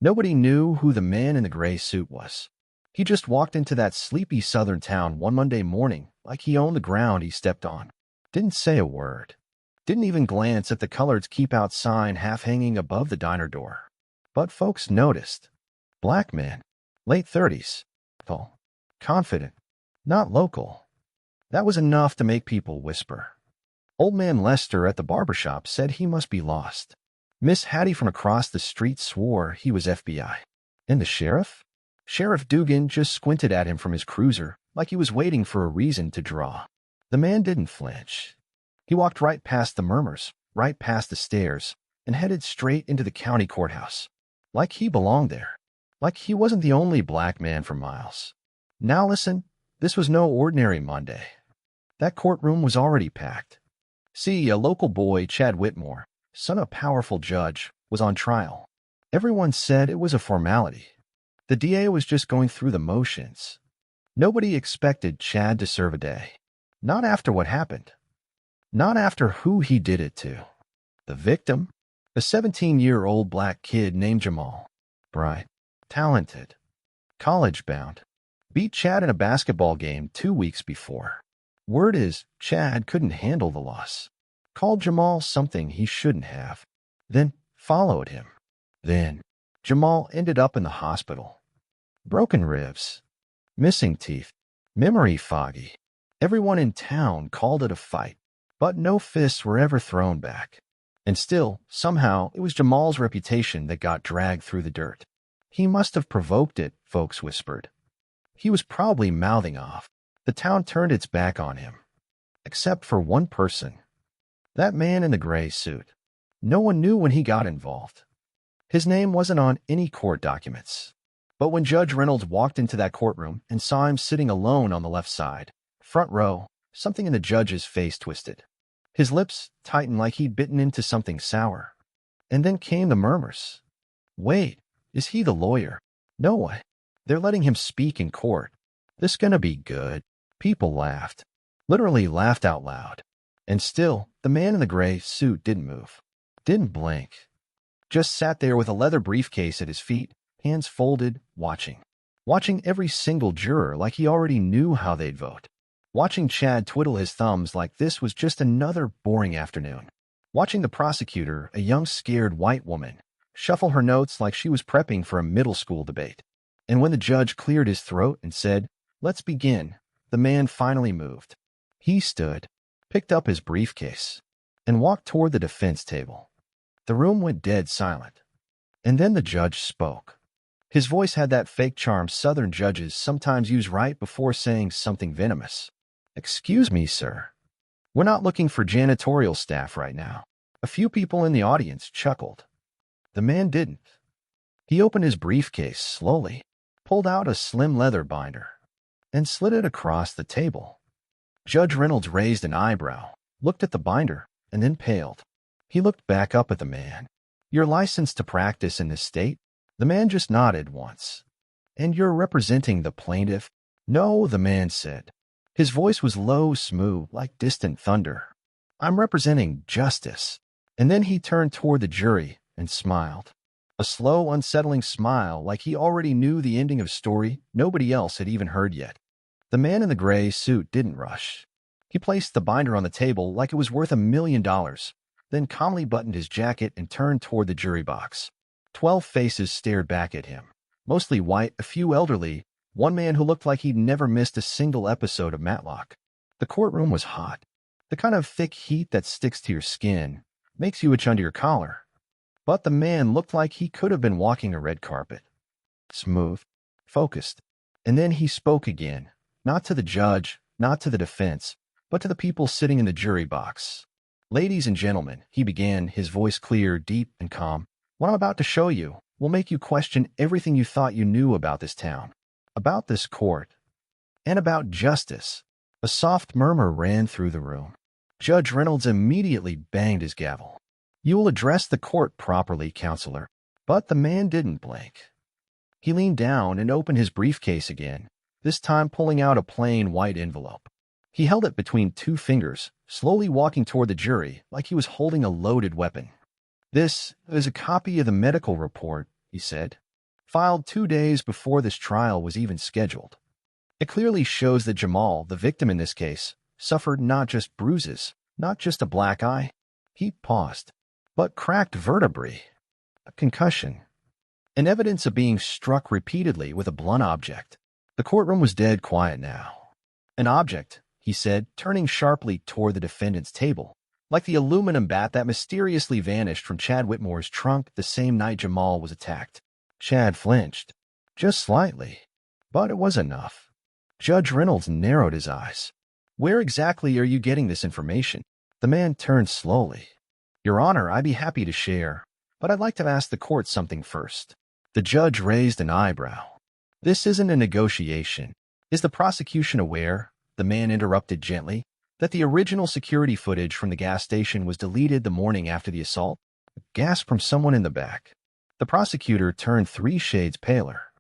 Nobody knew who the man in the gray suit was. He just walked into that sleepy southern town one Monday morning like he owned the ground he stepped on. Didn't say a word. Didn't even glance at the colored keep out sign half hanging above the diner door. But folks noticed. Black man, late 30s, tall, confident, not local. That was enough to make people whisper. Old man Lester at the barbershop said he must be lost. Miss Hattie from across the street swore he was FBI. And the sheriff? Sheriff Dugan just squinted at him from his cruiser like he was waiting for a reason to draw. The man didn't flinch. He walked right past the murmurs, right past the stairs, and headed straight into the county courthouse. Like he belonged there. Like he wasn't the only black man for miles. Now listen, this was no ordinary Monday. That courtroom was already packed. See, a local boy, Chad Whitmore, son of a powerful judge, was on trial. Everyone said it was a formality. The DA was just going through the motions. Nobody expected Chad to serve a day. Not after what happened. Not after who he did it to. The victim? A 17-year-old black kid named Jamal. Bright, talented, college-bound. Beat Chad in a basketball game 2 weeks before. Word is, Chad couldn't handle the loss. Called Jamal something he shouldn't have. Then followed him. Then Jamal ended up in the hospital. Broken ribs. Missing teeth. Memory foggy. Everyone in town called it a fight, but no fists were ever thrown back. And still, somehow, it was Jamal's reputation that got dragged through the dirt. He must have provoked it, folks whispered. He was probably mouthing off. The town turned its back on him. Except for one person. That man in the gray suit. No one knew when he got involved. His name wasn't on any court documents. But when Judge Reynolds walked into that courtroom and saw him sitting alone on the left side, front row, something in the judge's face twisted. His lips tightened like he'd bitten into something sour. And then came the murmurs. Wait, is he the lawyer? No way. They're letting him speak in court. This gonna be good. People laughed. Literally laughed out loud. And still, the man in the gray suit didn't move. Didn't blink. Just sat there with a leather briefcase at his feet, hands folded, watching. Watching every single juror like he already knew how they'd vote. Watching Chad twiddle his thumbs like this was just another boring afternoon. Watching the prosecutor, a young scared white woman, shuffle her notes like she was prepping for a middle school debate. And when the judge cleared his throat and said, "Let's begin," the man finally moved. He stood, picked up his briefcase, and walked toward the defense table. The room went dead silent. And then the judge spoke. His voice had that fake charm Southern judges sometimes use right before saying something venomous. "Excuse me, sir. We're not looking for janitorial staff right now." A few people in the audience chuckled. The man didn't. He opened his briefcase slowly, pulled out a slim leather binder, and slid it across the table. Judge Reynolds raised an eyebrow, looked at the binder, and then paled. He looked back up at the man. "You're licensed to practice in this state?" The man just nodded once. "And you're representing the plaintiff?" "No," the man said. His voice was low, smooth, like distant thunder. "I'm representing justice." And then he turned toward the jury and smiled. A slow, unsettling smile like he already knew the ending of a story nobody else had even heard yet. The man in the gray suit didn't rush. He placed the binder on the table like it was worth $1 million, then calmly buttoned his jacket and turned toward the jury box. 12 faces stared back at him, mostly white, a few elderly, one man who looked like he'd never missed a single episode of Matlock. The courtroom was hot, the kind of thick heat that sticks to your skin, makes you itch under your collar. But the man looked like he could have been walking a red carpet. Smooth, focused. And then he spoke again, not to the judge, not to the defense, but to the people sitting in the jury box. "Ladies and gentlemen," he began, his voice clear, deep, and calm, "what I'm about to show you will make you question everything you thought you knew about this town, about this court, and about justice." A soft murmur ran through the room. Judge Reynolds immediately banged his gavel. "You will address the court properly, counselor." But the man didn't blink. He leaned down and opened his briefcase again, this time pulling out a plain white envelope. He held it between 2 fingers, slowly walking toward the jury like he was holding a loaded weapon. "This is a copy of the medical report," he said. filed 2 days before this trial was even scheduled. It clearly shows that Jamal, the victim in this case, suffered not just bruises, not just a black eye, he paused, but cracked vertebrae, a concussion, and evidence of being struck repeatedly with a blunt object. The courtroom was dead quiet now. An object, he said, turning sharply toward the defendant's table, like the aluminum bat that mysteriously vanished from Chad Whitmore's trunk the same night Jamal was attacked. Chad flinched, just slightly, but it was enough. Judge Reynolds narrowed his eyes. "Where exactly are you getting this information?" The man turned slowly. "Your Honor, I'd be happy to share, but I'd like to ask the court something first." The judge raised an eyebrow. "This isn't a negotiation. Is the prosecution aware," the man interrupted gently, "that the original security footage from the gas station was deleted the morning after the assault?" A gasp from someone in the back. The prosecutor turned 3 shades paler.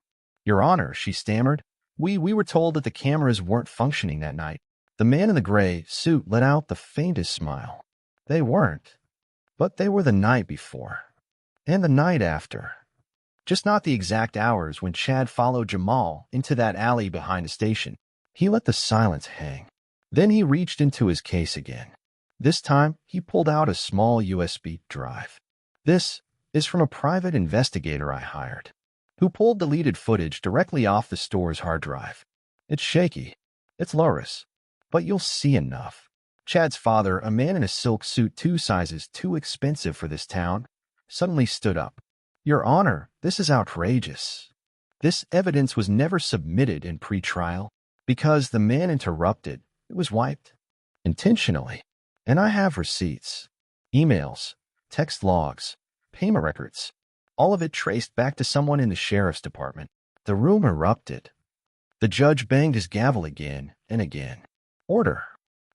"Your Honor," she stammered, we were told that the cameras weren't functioning that night." The man in the gray suit let out the faintest smile. "They weren't, but they were the night before, and the night after. Just not the exact hours when Chad followed Jamal into that alley behind the station." He let the silence hang. Then he reached into his case again. This time, he pulled out a small USB drive. "This is from a private investigator I hired, who pulled deleted footage directly off the store's hard drive. It's shaky. It's low-res, but you'll see enough." Chad's father, a man in a silk suit 2 sizes too expensive for this town, suddenly stood up. "Your Honor, this is outrageous. This evidence was never submitted in pre-trial because," the man interrupted, "it was wiped. Intentionally. And I have receipts, emails, text logs, payment records, all of it traced back to someone in the sheriff's department." The room erupted. The judge banged his gavel again and again. "Order."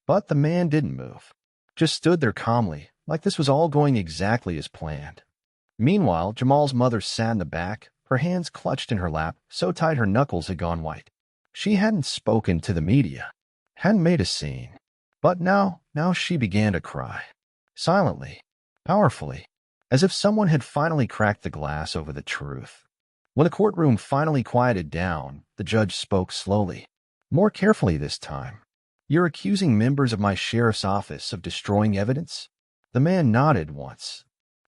But the man didn't move, just stood there calmly, like this was all going exactly as planned. Meanwhile, Jamal's mother sat in the back, her hands clutched in her lap, so tight her knuckles had gone white. She hadn't spoken to the media, hadn't made a scene. But now she began to cry. Silently, powerfully, as if someone had finally cracked the glass over the truth. When the courtroom finally quieted down, the judge spoke slowly, more carefully this time. "You're accusing members of my sheriff's office of destroying evidence?" The man nodded once.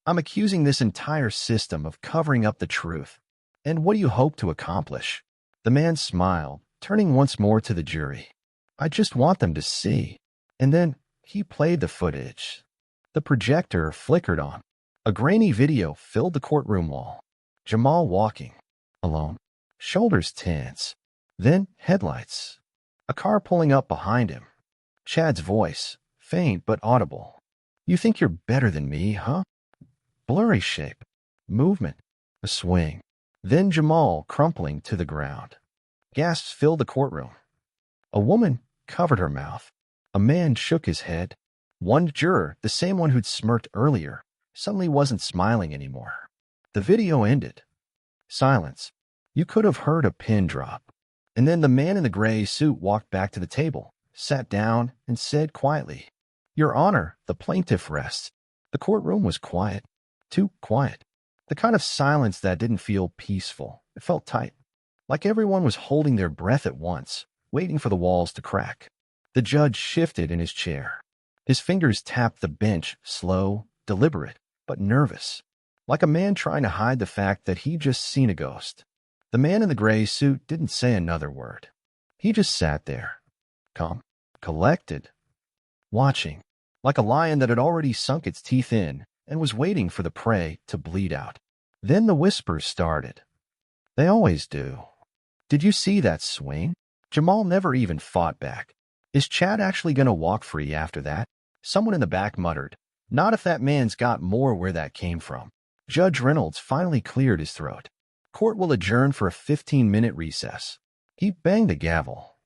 "I'm accusing this entire system of covering up the truth. And what do you hope to accomplish?" The man smiled, turning once more to the jury. "I just want them to see." And then he played the footage. The projector flickered on. A grainy video filled the courtroom wall. Jamal walking, alone, shoulders tense. Then headlights. A car pulling up behind him. Chad's voice, faint but audible. "You think you're better than me, huh?" Blurry shape, movement, a swing. Then Jamal crumpling to the ground. Gasps filled the courtroom. A woman covered her mouth. A man shook his head. One juror, the same one who'd smirked earlier, suddenly wasn't smiling anymore. The video ended. Silence. You could have heard a pin drop. And then the man in the gray suit walked back to the table, sat down, and said quietly, "Your Honor, the plaintiff rests." The courtroom was quiet. Too quiet. The kind of silence that didn't feel peaceful. It felt tight. Like everyone was holding their breath at once, waiting for the walls to crack. The judge shifted in his chair. His fingers tapped the bench, slow, deliberate, but nervous. Like a man trying to hide the fact that he'd just seen a ghost. The man in the gray suit didn't say another word. He just sat there, calm, collected, watching, like a lion that had already sunk its teeth in and was waiting for the prey to bleed out. Then the whispers started. They always do. "Did you see that swing?" Jamal never even fought back. "Is Chad actually going to walk free after that?" Someone in the back muttered, "Not if that man's got more where that came from." Judge Reynolds finally cleared his throat. "Court will adjourn for a 15-minute recess." He banged the gavel.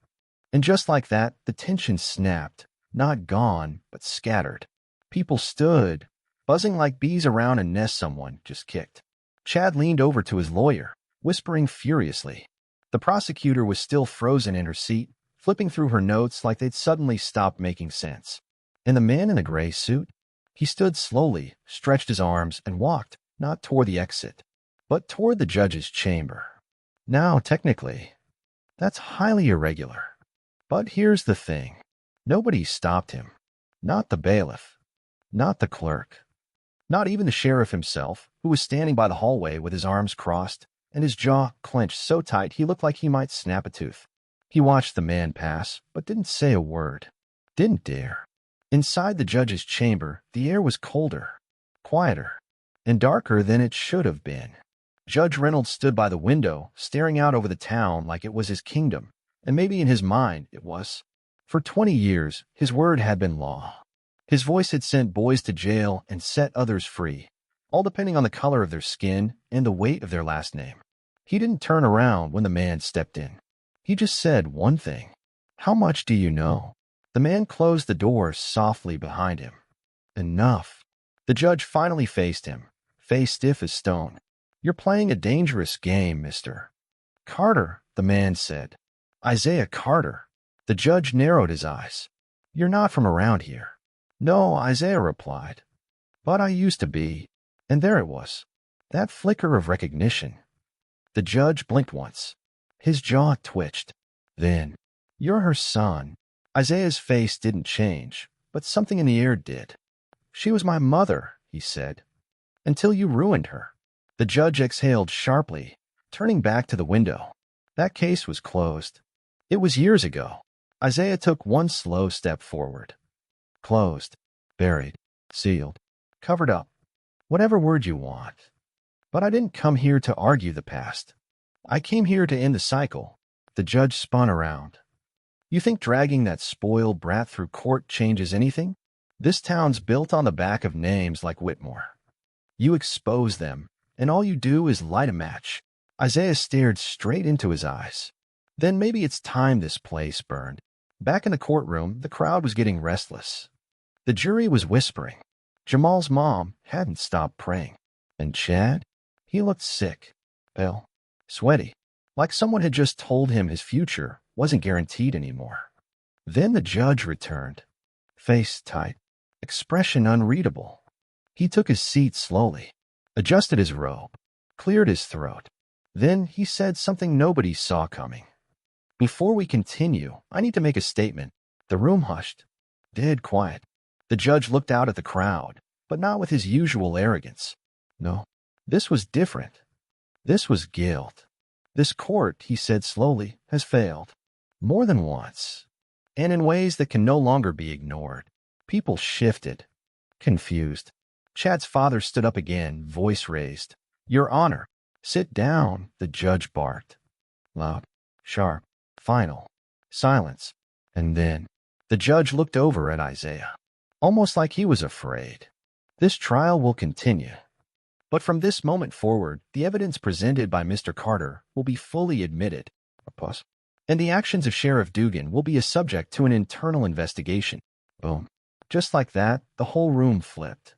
And just like that, the tension snapped, not gone, but scattered. People stood, buzzing like bees around a nest someone just kicked. Chad leaned over to his lawyer, whispering furiously. The prosecutor was still frozen in her seat, flipping through her notes like they'd suddenly stopped making sense. And the man in the gray suit? He stood slowly, stretched his arms, and walked, not toward the exit, but toward the judge's chamber. Now, technically, that's highly irregular. But here's the thing. Nobody stopped him. Not the bailiff. Not the clerk. Not even the sheriff himself, who was standing by the hallway with his arms crossed and his jaw clenched so tight he looked like he might snap a tooth. He watched the man pass, but didn't say a word. Didn't dare. Inside the judge's chamber, the air was colder, quieter, and darker than it should have been. Judge Reynolds stood by the window, staring out over the town like it was his kingdom, and maybe in his mind it was. For 20 years, his word had been law. His voice had sent boys to jail and set others free, all depending on the color of their skin and the weight of their last name. He didn't turn around when the man stepped in. He just said one thing. "How much do you know?" The man closed the door softly behind him. "Enough." The judge finally faced him, face stiff as stone. "You're playing a dangerous game, Mr. Carter," the man said. "Isaiah Carter." The judge narrowed his eyes. "You're not from around here." "No," Isaiah replied. "But I used to be." And there it was, that flicker of recognition. The judge blinked once. His jaw twitched. Then, "You're her son." Isaiah's face didn't change, but something in the air did. "She was my mother," he said, "until you ruined her." The judge exhaled sharply, turning back to the window. That case was closed. It was years ago. Isaiah took one slow step forward. Closed, buried, sealed, covered up. Whatever word you want. But I didn't come here to argue the past. I came here to end the cycle. The judge spun around. "You think dragging that spoiled brat through court changes anything? This town's built on the back of names like Whitmore. You expose them, and all you do is light a match." Isaiah stared straight into his eyes. "Then maybe it's time this place burned." Back in the courtroom, the crowd was getting restless. The jury was whispering. Jamal's mom hadn't stopped praying. And Chad? He looked sick, pale, sweaty, like someone had just told him his future wasn't guaranteed anymore. Then the judge returned, face tight, expression unreadable. He took his seat slowly, adjusted his robe, cleared his throat. Then he said something nobody saw coming. "Before we continue, I need to make a statement." The room hushed, dead quiet. The judge looked out at the crowd, but not with his usual arrogance. No, this was different. This was guilt. "This court," he said slowly, "has failed. More than once. And in ways that can no longer be ignored." People shifted, confused. Chad's father stood up again, voice raised. "Your Honor." "Sit down," the judge barked. Loud, sharp, final. Silence. And then the judge looked over at Isaiah, almost like he was afraid. "This trial will continue. But from this moment forward, the evidence presented by Mr. Carter will be fully admitted. A pause. And the actions of Sheriff Dugan will be a subject to an internal investigation." Boom. Just like that, the whole room flipped.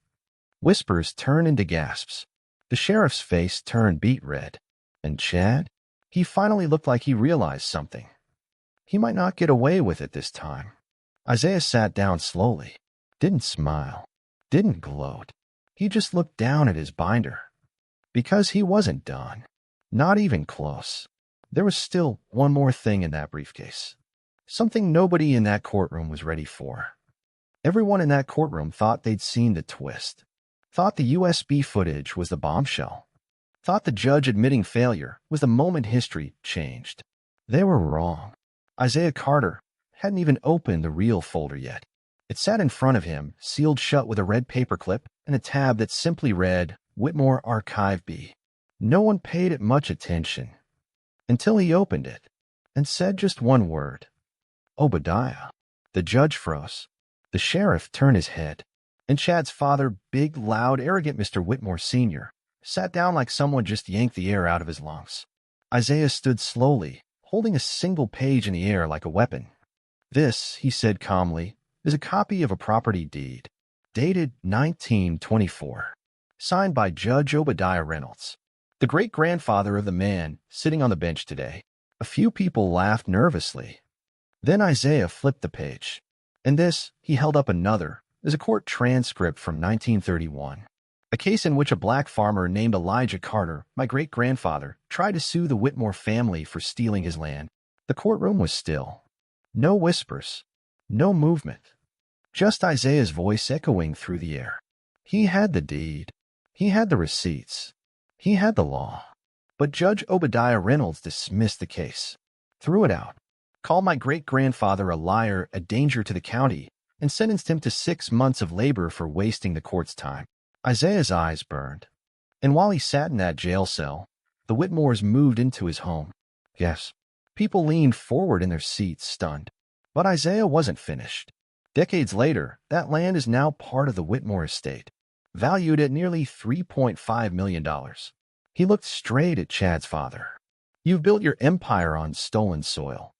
Whispers turned into gasps. The sheriff's face turned beet red. And Chad? He finally looked like he realized something. He might not get away with it this time. Isaiah sat down slowly. Didn't smile. Didn't gloat. He just looked down at his binder. Because he wasn't done. Not even close. There was still one more thing in that briefcase. Something nobody in that courtroom was ready for. Everyone in that courtroom thought they'd seen the twist. Thought the USB footage was the bombshell. Thought the judge admitting failure was the moment history changed. They were wrong. Isaiah Carter hadn't even opened the real folder yet. It sat in front of him, sealed shut with a red paperclip and a tab that simply read, "Whitmore Archive B." No one paid it much attention until he opened it and said just one word. "Obadiah." The judge froze. The sheriff turned his head, and Chad's father, big, loud, arrogant Mr. Whitmore Sr., sat down like someone just yanked the air out of his lungs. Isaiah stood slowly, holding a single page in the air like a weapon. "This," he said calmly, "is a copy of a property deed, dated 1924, signed by Judge Obadiah Reynolds, the great-grandfather of the man sitting on the bench today." A few people laughed nervously. Then Isaiah flipped the page. And this, he held up another, is a court transcript from 1931. A case in which a black farmer named Elijah Carter, my great-grandfather, tried to sue the Whitmore family for stealing his land. The courtroom was still. No whispers. No movement. Just Isaiah's voice echoing through the air. He had the deed. He had the receipts. He had the law. But Judge Obadiah Reynolds dismissed the case. Threw it out. Called my great-grandfather a liar, a danger to the county, and sentenced him to 6 months of labor for wasting the court's time. Isaiah's eyes burned. And while he sat in that jail cell, the Whitmores moved into his home. Yes, people leaned forward in their seats, stunned. But Isaiah wasn't finished. Decades later, that land is now part of the Whitmore estate, valued at nearly $3.5 million. He looked straight at Chad's father. You've built your empire on stolen soil.